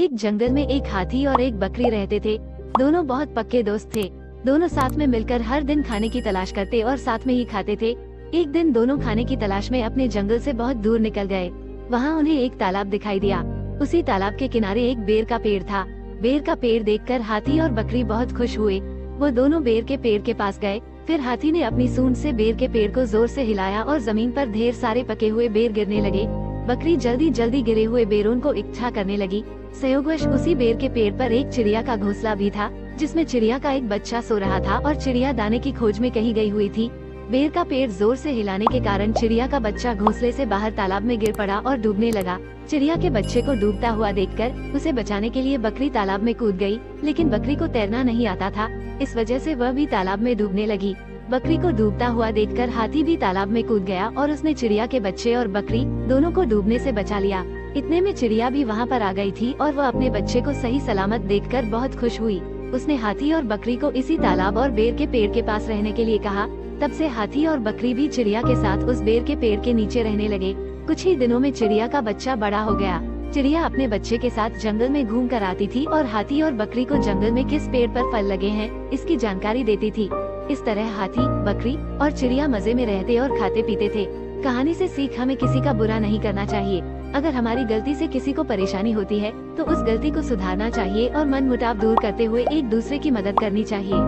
एक जंगल में एक हाथी और एक बकरी रहते थे। दोनों बहुत पक्के दोस्त थे। दोनों साथ में मिलकर हर दिन खाने की तलाश करते और साथ में ही खाते थे। एक दिन दोनों खाने की तलाश में अपने जंगल से बहुत दूर निकल गए। वहाँ उन्हें एक तालाब दिखाई दिया। उसी तालाब के किनारे एक बेर का पेड़ था। बेर का पेड़ देखकर हाथी और बकरी बहुत खुश हुए। वो दोनों बेर के पेड़ के पास गए। फिर हाथी ने अपनी सूंड से बेर के पेड़ को जोर से हिलाया और जमीन पर ढेर सारे पके हुए बेर गिरने लगे। बकरी जल्दी जल्दी गिरे हुए बेरों को इकट्ठा करने लगी। संयोगवश उसी बेर के पेड़ पर एक चिड़िया का घोंसला भी था, जिसमें चिड़िया का एक बच्चा सो रहा था और चिड़िया दाने की खोज में कहीं गई हुई थी। बेर का पेड़ जोर से हिलाने के कारण चिड़िया का बच्चा घोंसले से बाहर तालाब में गिर पड़ा और डूबने लगा। चिड़िया के बच्चे को डूबता हुआ देखकर उसे बचाने के लिए बकरी तालाब में कूद गई, लेकिन बकरी को तैरना नहीं आता था। इस वजह से वह भी तालाब में डूबने लगी। बकरी को डूबता हुआ देखकर हाथी भी तालाब में कूद गया और उसने चिड़िया के बच्चे और बकरी दोनों को डूबने से बचा लिया। इतने में चिड़िया भी वहाँ पर आ गई थी और वह अपने बच्चे को सही सलामत देखकर बहुत खुश हुई। उसने हाथी और बकरी को इसी तालाब और बेर के पेड़ के पास रहने के लिए कहा। तब से हाथी और बकरी भी चिड़िया के साथ उस बेर के पेड़ के नीचे रहने लगे। कुछ ही दिनों में चिड़िया का बच्चा बड़ा हो गया। चिड़िया अपने बच्चे के साथ जंगल में घूम कर आती थी और हाथी और बकरी को जंगल में किस पेड़ पर फल लगे हैं इसकी जानकारी देती थी। इस तरह हाथी, बकरी और चिड़िया मजे में रहते और खाते पीते थे। कहानी से सीख हमें किसी का बुरा नहीं करना चाहिए। अगर हमारी गलती से किसी को परेशानी होती है तो उस गलती को सुधारना चाहिए और मनमुटाव दूर करते हुए एक दूसरे की मदद करनी चाहिए।